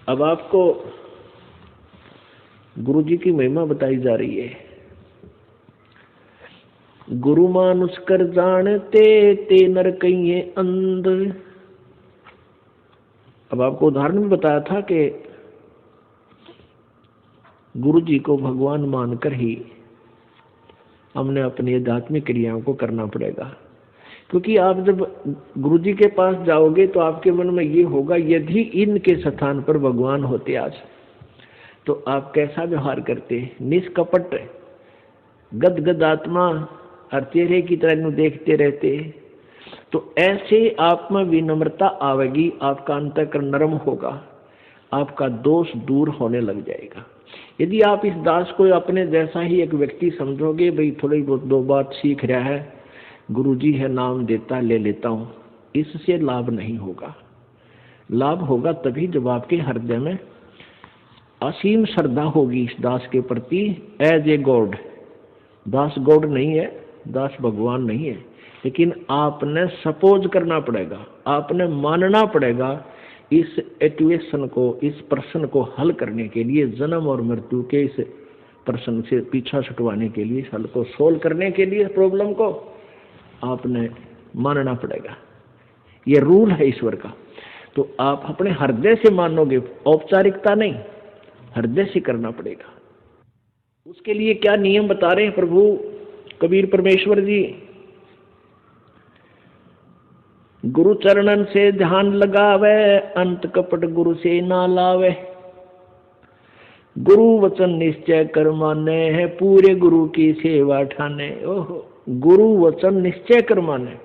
अब आपको गुरु जी की महिमा बताई जा रही है। गुरु मानुष कर जानते ते नर कहिए अंध। अब आपको उदाहरण भी बताया था कि गुरु जी को भगवान मानकर ही हमने अपनी आध्यात्मिक क्रियाओं को करना पड़ेगा। क्योंकि आप जब गुरु जी के पास जाओगे तो आपके मन में ये होगा, यदि इनके स्थान पर भगवान होते आज तो आप कैसा व्यवहार करते। निष्कपट गदगद आत्मा और चेहरे की तरह इन्हें देखते रहते। तो ऐसे आप में विनम्रता आवेगी, आपका अंतःकरण नरम होगा, आपका दोष दूर होने लग जाएगा। यदि आप इस दास को अपने जैसा ही एक व्यक्ति समझोगे, भाई थोड़ी बहुत दो बात सीख रहा है, गुरुजी है नाम देता ले लेता हूँ, इससे लाभ नहीं होगा। लाभ होगा तभी जब आपके हृदय में असीम श्रद्धा होगी इस दास के प्रति, एज ए गॉड। दास गॉड नहीं है, दास भगवान नहीं है, लेकिन आपने सपोज करना पड़ेगा, आपने मानना पड़ेगा इस एट्यूएशन को, इस प्रश्न को हल करने के लिए, जन्म और मृत्यु के इस प्रश्न से पीछा छुटवाने के लिए, हल को सोल्व करने के लिए प्रॉब्लम को आपने मानना पड़ेगा। ये रूल है ईश्वर का। तो आप अपने हृदय से मानोगे, औपचारिकता नहीं, हृदय से करना पड़ेगा। उसके लिए क्या नियम बता रहे हैं प्रभु कबीर परमेश्वर जी। गुरु चरणन से ध्यान लगावे, अंत कपट गुरु से ना लावे। गुरु वचन निश्चय कर माने है, पूरे गुरु की सेवा ठाने। ओहो, गुरु वचन निश्चय कर माने,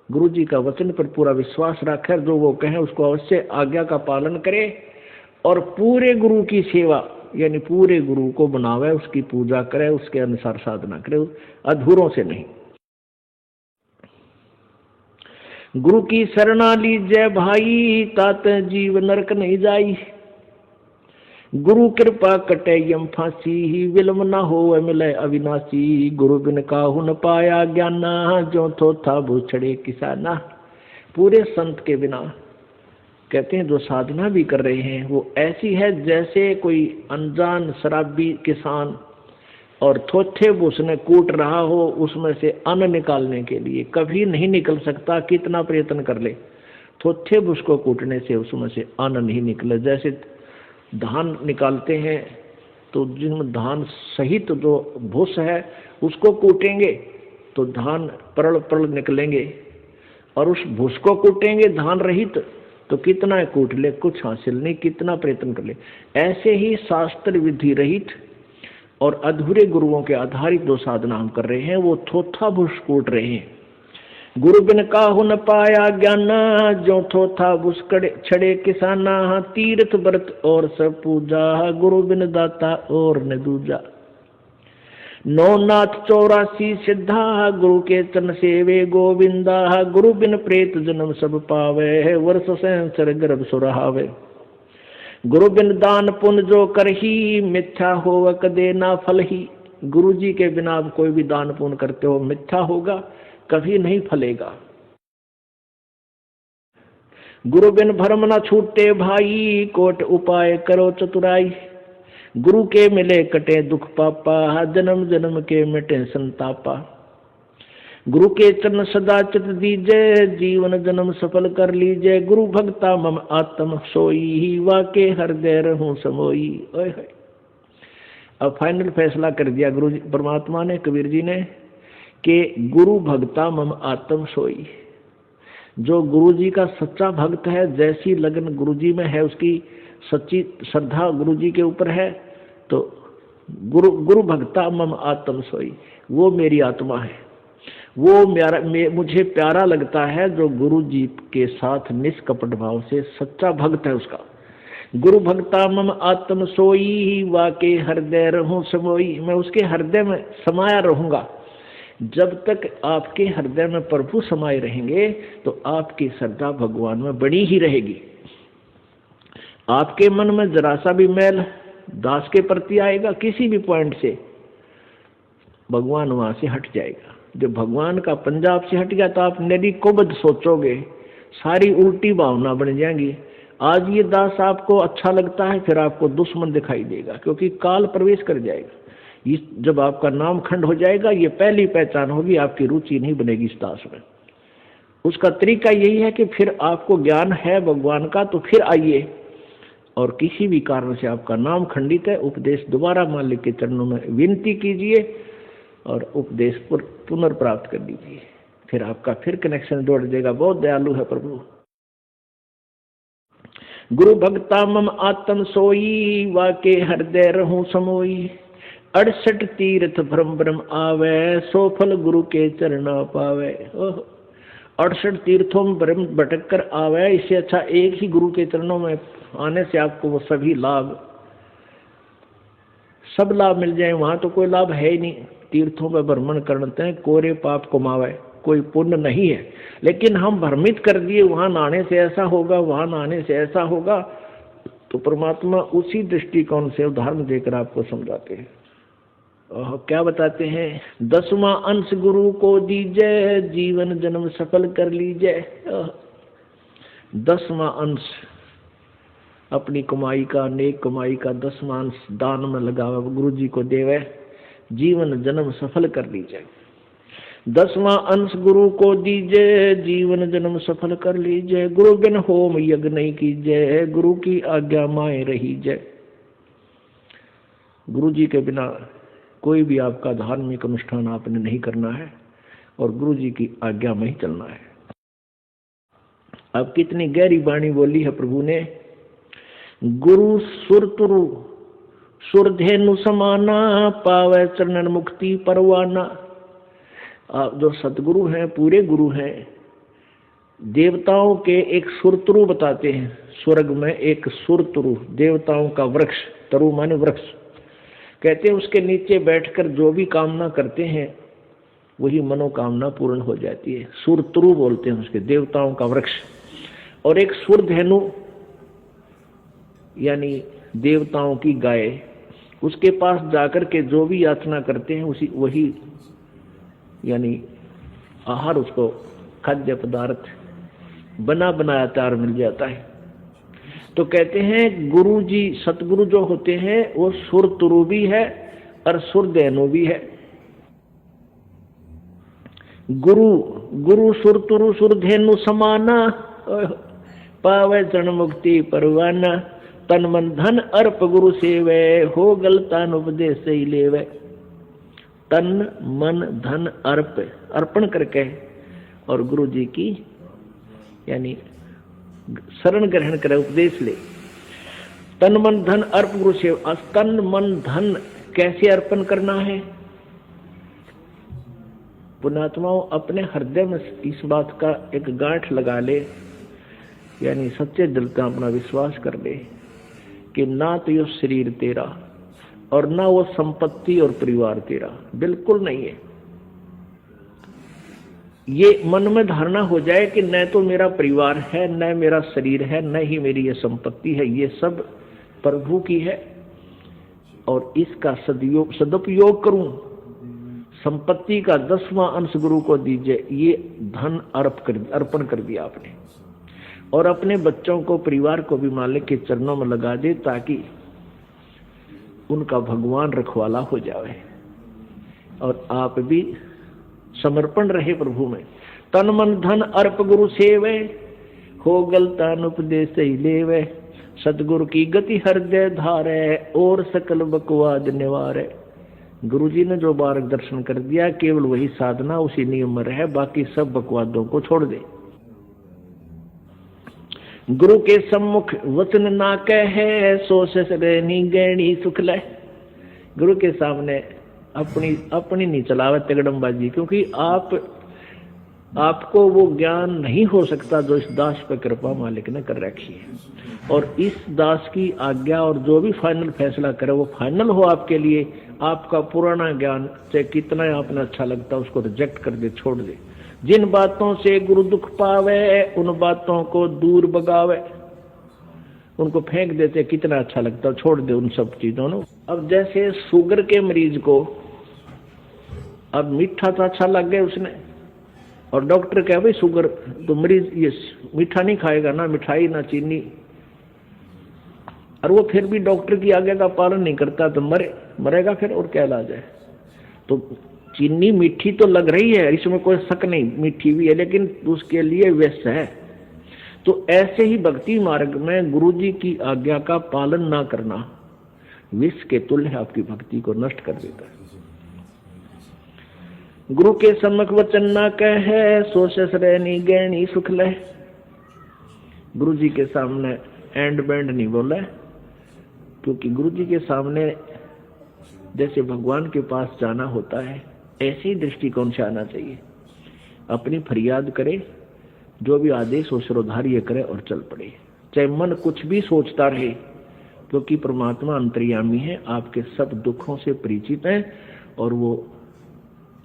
गुरु जी का वचन पर पूरा विश्वास रखे, जो वो कहें उसको अवश्य आज्ञा का पालन करे, और पूरे गुरु की सेवा यानी पूरे गुरु को बनावे, उसकी पूजा करे, उसके अनुसार साधना करे, अधूरों से नहीं। गुरु की शरणा लीजय भाई, तात जीव नरक नहीं जाई। गुरु कृपा कटे यम फांसी, विलम न हो मिले अविनाशी। गुरु बिन काहू न पाया ज्ञाना, जो थोथा भूछड़े किसाना। पूरे संत के बिना कहते हैं जो साधना भी कर रहे हैं वो ऐसी है जैसे कोई अनजान शराबी किसान और थोथे उसने कूट रहा हो, उसमें से अन्न निकालने के लिए कभी नहीं निकल सकता, कितना प्रयत्न कर ले, थोथे उसको कूटने से उसमें से अन्न नहीं निकले। जैसे धान निकालते हैं तो जिनमें धान सहित जो भूस है उसको कूटेंगे तो धान परल परल निकलेंगे, और उस भूस को कूटेंगे धान रहित तो कितना कूट ले, कुछ हासिल नहीं, कितना प्रयत्न कर ले। ऐसे ही शास्त्र विधि रहित और अधूरे गुरुओं के आधारित जो साधना हम कर रहे हैं वो थोथा भूस कूट रहे हैं। गुरु बिन काहू न पाया ज्ञाना, जो थोथा भूस छड़े किसाना। तीर्थ व्रत और सब पूजा, गुरु बिन दाता और न दूजा। 9 नाथ 84 सिद्धा, गुरु के चरण सेवे गोविंदा। गुरु बिन प्रेत जन्म सब पावे, वर्ष सहस्र गर्भ सुरहावे। गुरु बिन दान पुण्य जो करही, मिथ्या हो कदे ना फल ही। गुरु जी के बिना आप कोई भी दान पुण्य करते हो मिथ्या होगा, कभी नहीं फलेगा। गुरु बिन भरम न छूटे भाई, कोट उपाय करो चतुराई। गुरु के मिले कटे दुख पापा, जन्म जन्म के मिटे संतापा। गुरु के चरण सदा चित दीजय, जीवन जन्म सफल कर लीजय। गुरु भक्ता मम आत्म सोई, वाके हृदय रहूं समोई। ओए होए, अब फाइनल फैसला कर दिया गुरु जी परमात्मा ने, कबीर जी ने, कि गुरु भक्ता मम आत्म सोई। जो गुरु जी का सच्चा भक्त है, जैसी लगन गुरु जी में है, उसकी सच्ची श्रद्धा गुरु जी के ऊपर है, तो गुरु भक्ता मम आत्म सोई, वो मेरी आत्मा है, वो मुझे प्यारा लगता है जो गुरु जी के साथ निष्कपट भाव से सच्चा भक्त है उसका। गुरु भक्ता मम आत्म सोई, वाके हृदय रहूं समोई। मैं उसके हृदय में समाया रहूंगा। जब तक आपके हृदय में प्रभु समाये रहेंगे तो आपकी श्रद्धा भगवान में बनी ही रहेगी। आपके मन में जरा सा भी मैल दास के प्रति आएगा किसी भी पॉइंट से, भगवान वहां से हट जाएगा। जब भगवान का पंजाब से हट गया तो आप निरी को बद सोचोगे, सारी उल्टी भावना बन जाएंगी, आज ये दास आपको अच्छा लगता है, फिर आपको दुश्मन दिखाई देगा, क्योंकि काल प्रवेश कर जाएगा। ये जब आपका नाम खंड हो जाएगा, ये पहली पहचान होगी, आपकी रुचि नहीं बनेगी इस दास में। उसका तरीका यही है कि फिर आपको ज्ञान है भगवान का तो फिर आइए, और किसी भी कारण से आपका नाम खंडित है, उपदेश दोबारा मालिक के चरणों में विनती कीजिए और उपदेश पुनर्प्राप्त कर लीजिए, फिर आपका फिर कनेक्शन जोड़ देगा। बहुत दयालु है प्रभु। गुरु भक्ता मम आत्म सोई, वाके हृदय रहूं समोई। 68 तीर्थ भ्रम भ्रम आवे, सो फल गुरु के चरणा पावे। 68 तीर्थों में भ्रम भटक कर आवे, इससे अच्छा एक ही गुरु के चरणों में आने से आपको वो सभी लाभ, सब लाभ मिल जाए। वहां तो कोई लाभ है ही नहीं, तीर्थों में भ्रमण करते हैं, कोरे पाप कमावे, कोई पुण्य नहीं है। लेकिन हम भ्रमित कर दिए, वहां नहाने से ऐसा होगा, वहां नहाने से ऐसा होगा, तो परमात्मा उसी दृष्टिकोण से उदाहरण देकर आपको समझाते हैं। क्या बताते हैं? 10वां अंश गुरु को दीजिए, जीवन जन्म सफल कर लीजिए। 10वां अंश अपनी कमाई का, नेक कमाई का 10वां अंश दान में लगावे, गुरु जी को देवे, जीवन जन्म सफल कर लीजिए। 10वां अंश गुरु को दीजिए, जीवन जन्म सफल कर लीजिए। गुरु बिन होम यज्ञ नहीं कीजिए, गुरु की आज्ञा माए रहीजे। गुरु जी के बिना कोई भी आपका धार्मिक अनुष्ठान आपने नहीं करना है, और गुरु जी की आज्ञा में ही चलना है। अब कितनी गहरी वाणी बोली है प्रभु ने। गुरु सुरतुरु सुरधेनु समाना, पावे चरणन मुक्ति परवाना। आप जो सतगुरु हैं, पूरे गुरु हैं, देवताओं के एक सुरतरु बताते हैं। स्वर्ग में एक सुरतरु, देवताओं का वृक्ष, तरु माने वृक्ष, कहते हैं उसके नीचे बैठकर जो भी कामना करते हैं वही मनोकामना पूर्ण हो जाती है। सुरतरु बोलते हैं उसके, देवताओं का वृक्ष। और एक सुरधेनु यानी देवताओं की गाय, उसके पास जाकर के जो भी याचना करते हैं उसी वही यानी आहार, उसको खाद्य पदार्थ बना बनाया तैयार मिल जाता है। तो कहते हैं गुरु जी, सतगुरु जो होते हैं वो सुरतुरु भी है और सुरधेनु भी है। गुरु गुरु सुरतुरु सुरधेनु समाना, पावे चरण मुक्ति परवाना। तन मन धन अर्प गुरु सेवे, हो गलतान उपदेश ही लेवे। तन मन धन अर्प, अर्पण करके और गुरु जी की यानी शरण ग्रहण करे, उपदेश ले। तन मन धन अर्प गुरु सेवा। तन मन धन कैसे अर्पण करना है? पुण्यात्माओं, अपने हृदय में इस बात का एक गांठ लगा ले, यानी सच्चे दिल का अपना विश्वास कर ले कि ना तो ये शरीर तेरा और ना वो संपत्ति और परिवार तेरा, बिल्कुल नहीं है। ये मन में धारणा हो जाए कि न तो मेरा परिवार है, न मेरा शरीर है, न ही मेरी ये संपत्ति है, ये सब प्रभु की है और इसका सदुपयोग करूं। संपत्ति का 10वां अंश गुरु को दीजिए, ये धन अर्पण कर दिया आपने। और अपने बच्चों को, परिवार को भी मालिक के चरणों में लगा दे, ताकि उनका भगवान रखवाला हो जाए और आप भी समर्पण रहे प्रभु में। तन मन धन अर्प गुरु सेवे, हो गलतान उपदेश ही लेवे। सतगुरु की गति हृदय धारे, और सकल बकवाद निवारे। गुरु जी ने जो मार्गदर्शन कर दिया, केवल वही साधना उसी नियम में रहे, बाकी सब बकवादों को छोड़ दे। गुरु के सम्मुख वचन ना कहे, सो सगनी गैणी सुख ले। गुरु के सामने अपनी नहीं चलावे तगड़मबाजी, क्योंकि आपको वो ज्ञान नहीं हो सकता जो इस दास पर कृपा मालिक ने कर रखी है। और इस दास की आज्ञा और जो भी फाइनल फैसला करे वो फाइनल हो आपके लिए। आपका पुराना ज्ञान चाहे कितना आपने अच्छा लगता उसको रिजेक्ट कर दे, छोड़ दे। जिन बातों से गुरु दुख पावे, उन बातों को दूर भगावे। उनको फेंक देते, कितना अच्छा लगता, छोड़ दे उन सब चीजों को। अब जैसे शुगर के मरीज को अब मीठा तो अच्छा लग गया उसने, और डॉक्टर कहे भाई शुगर तो मरीज ये मीठा नहीं खाएगा, ना मिठाई ना चीनी, और वो फिर भी डॉक्टर की आज्ञा का पालन नहीं करता तो मरेगा फिर, और क्या इलाज है। तो चीनी मीठी तो लग रही है, इसमें कोई शक नहीं, मीठी भी है, लेकिन उसके लिए विष है। तो ऐसे ही भक्ति मार्ग में गुरु जी की आज्ञा का पालन ना करना विष के तुल्य आपकी भक्ति को नष्ट कर देता है। गुरु के सम्मुख वचन ना कहे, सो शस्त्रैनी गैनी सुख ले। गुरु जी के सामने एंड बैंड नहीं बोला, क्योंकि गुरु जी के सामने जैसे भगवान के पास जाना होता है, ऐसे ही दृष्टिकोण से आना चाहिए। अपनी फरियाद करे, जो भी आदेश हो श्रोधार्य करे और चल पड़े, चाहे मन कुछ भी सोचता रहे, क्योंकि परमात्मा अंतर्यामी है, आपके सब दुखों से परिचित है, और वो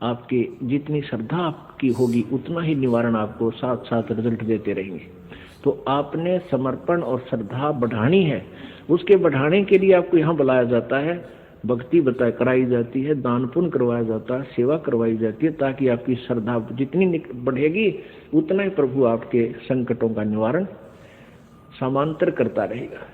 आपके जितनी श्रद्धा आपकी होगी उतना ही निवारण आपको साथ साथ रिजल्ट देते रहेंगे। तो आपने समर्पण और श्रद्धा बढ़ानी है, उसके बढ़ाने के लिए आपको यहाँ बुलाया जाता है, भक्ति कराई जाती है, दान पुण्य करवाया जाता है, सेवा करवाई जाती है, ताकि आपकी श्रद्धा जितनी बढ़ेगी उतना ही प्रभु आपके संकटों का निवारण समांतर करता रहेगा।